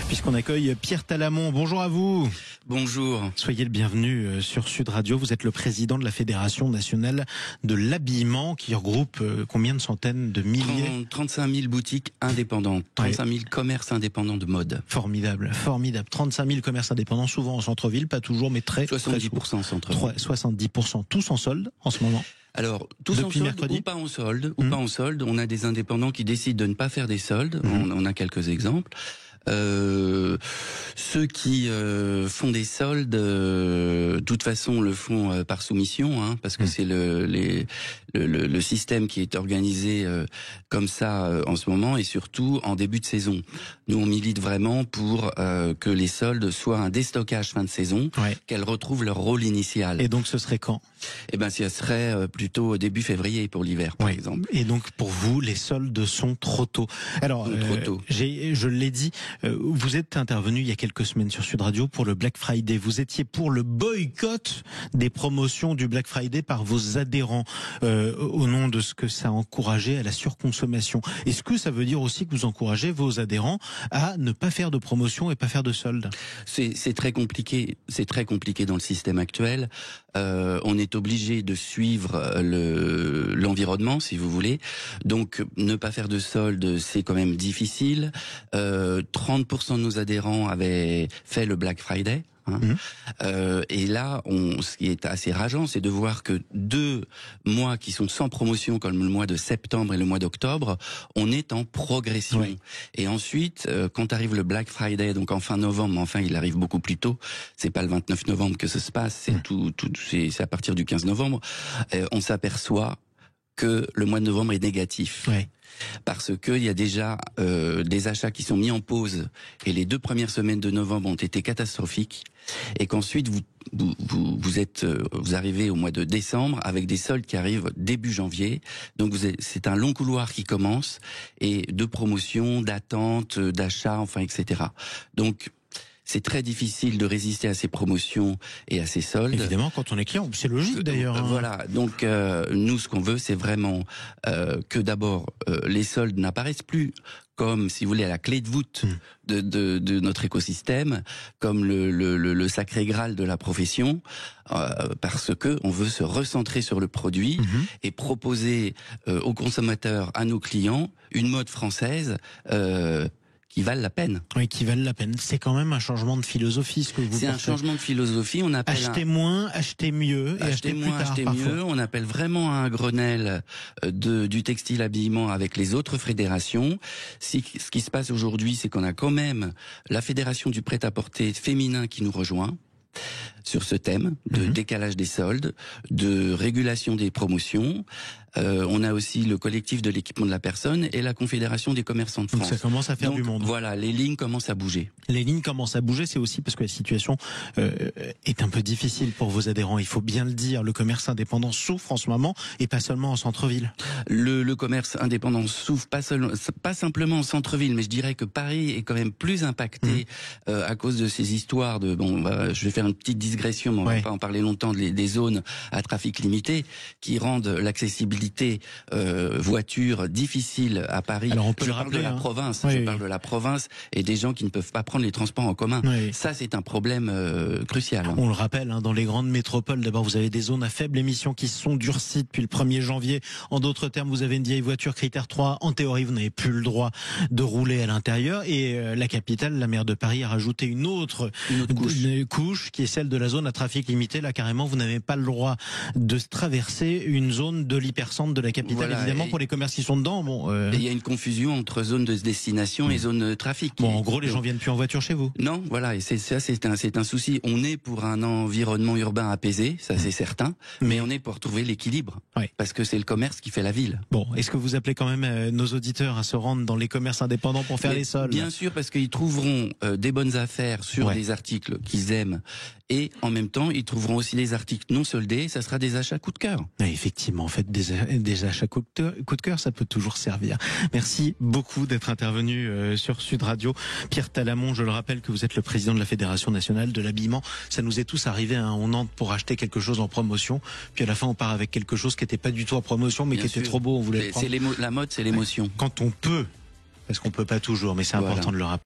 puisqu'on accueille Pierre Talamon. Bonjour à vous. Bonjour. Soyez le bienvenu sur Sud Radio. Vous êtes le président de la Fédération nationale de l'habillement qui regroupe combien de centaines de milliers 35 000 boutiques indépendantes, 35 000 commerces indépendants de mode. Formidable, formidable. 35 000 commerces indépendants, souvent en centre-ville, pas toujours, mais très 70% en centre-ville. 70%, tous en solde en ce moment. Alors, tous depuis en solde mercredi ou pas en solde, pas en solde. On a des indépendants qui décident de ne pas faire des soldes. On a quelques exemples. Ceux qui font des soldes, de toute façon, le font par soumission, parce que c'est le système qui est organisé comme ça en ce moment, et surtout en début de saison. Nous, on milite vraiment pour que les soldes soient un déstockage fin de saison, qu'elles retrouvent leur rôle initial. Et donc, ce serait quand ? Eh ben, ce serait plutôt début février pour l'hiver, par exemple. Et donc, pour vous, les soldes sont trop tôt. Alors, trop tôt. Je l'ai dit, vous êtes intervenu il y a quelques semaines sur Sud Radio pour le Black Friday. Vous étiez pour le boycott des promotions du Black Friday par vos adhérents au nom de ce que ça encourageait à la surconsommation. Est-ce que ça veut dire aussi que vous encouragez vos adhérents à ne pas faire de promotion et pas faire de soldes ? C'est très compliqué. C'est très compliqué dans le système actuel. On est obligé de suivre l'environnement, si vous voulez. Donc, ne pas faire de soldes, c'est quand même difficile. 30% de nos adhérents avaient fait le Black Friday. Et là, ce qui est assez rageant, c'est de voir que 2 mois qui sont sans promotion, comme le mois de septembre et le mois d'octobre, on est en progression. Et ensuite, quand arrive le Black Friday, donc en fin novembre, mais enfin il arrive beaucoup plus tôt, c'est pas le 29 novembre que ça se passe, c'est à partir du 15 novembre, on s'aperçoit que le mois de novembre est négatif. Parce qu'il y a déjà des achats qui sont mis en pause, et les 2 premières semaines de novembre ont été catastrophiques, et qu'ensuite vous arrivez au mois de décembre avec des soldes qui arrivent début janvier. Donc c'est un long couloir qui commence, et de promotion, d'attente, d'achat, enfin etc. Donc c'est très difficile de résister à ces promotions et à ces soldes. Évidemment, quand on est client, c'est logique d'ailleurs. Voilà, donc nous, ce qu'on veut, c'est vraiment que d'abord, les soldes n'apparaissent plus comme, si vous voulez, à la clé de voûte de notre écosystème, comme le sacré graal de la profession, parce que on veut se recentrer sur le produit et proposer aux consommateurs, à nos clients, une mode française qui valent la peine. Oui, qui valent la peine. C'est quand même un changement de philosophie, ce que vous C'est un changement de philosophie. On appelle moins, acheter mieux, et acheter moins, acheter mieux. On appelle vraiment un Grenelle du textile habillement avec les autres fédérations. Ce qui se passe aujourd'hui, c'est qu'on a quand même la fédération du prêt-à-porter féminin qui nous rejoint sur ce thème de décalage des soldes, de régulation des promotions. On a aussi le collectif de l'équipement de la personne et la Confédération des commerçants de France. Donc ça commence à faire du monde. Voilà, les lignes commencent à bouger. Les lignes commencent à bouger, c'est aussi parce que la situation est un peu difficile pour vos adhérents. Il faut bien le dire, le commerce indépendant souffre en ce moment, et pas seulement en centre-ville. Le commerce indépendant souffre pas simplement en centre-ville, mais je dirais que Paris est quand même plus impacté à cause de ces histoires de... je vais faire une petite digression, mais on va pas en parler longtemps, des zones à trafic limité qui rendent l'accessibilité voiture difficile à Paris. Alors on peut je parle de la province, je parle de la province et des gens qui ne peuvent pas prendre les transports en commun. Ça, c'est un problème crucial. On le rappelle, dans les grandes métropoles, d'abord vous avez des zones à faible émission qui se sont durcies depuis le 1er janvier. En d'autres termes, vous avez une vieille voiture critère 3. En théorie, vous n'avez plus le droit de rouler à l'intérieur. Et la capitale, la maire de Paris, a rajouté une autre couche qui est celle de la zone à trafic limité. Là, carrément, vous n'avez pas le droit de traverser une zone de l'hypercentre de la capitale, évidemment, pour les commerces qui sont dedans. Et il y a une confusion entre zone de destination et zone de trafic. En gros, les gens viennent plus en voiture chez vous. Non, voilà, et c'est un souci. On est pour un environnement urbain apaisé, ça c'est certain, mais on est pour trouver l'équilibre, parce que c'est le commerce qui fait la ville. Est-ce que vous appelez quand même nos auditeurs à se rendre dans les commerces indépendants pour faire les soldes ? Bien sûr, parce qu'ils trouveront des bonnes affaires sur des articles qu'ils aiment, et en même temps, ils trouveront aussi des articles non soldés. Ça sera des achats coup de cœur. Effectivement, en fait, des achats coup de cœur, ça peut toujours servir. Merci beaucoup d'être intervenu sur Sud Radio. Pierre Talamon, je le rappelle que vous êtes le président de la Fédération nationale de l'habillement. Ça nous est tous arrivé, on entre pour acheter quelque chose en promotion, puis à la fin on part avec quelque chose qui n'était pas du tout en promotion, mais qui était trop beau, on voulait le prendre. La mode, c'est l'émotion. Quand on peut, parce qu'on peut pas toujours, mais c'est important de le rappeler.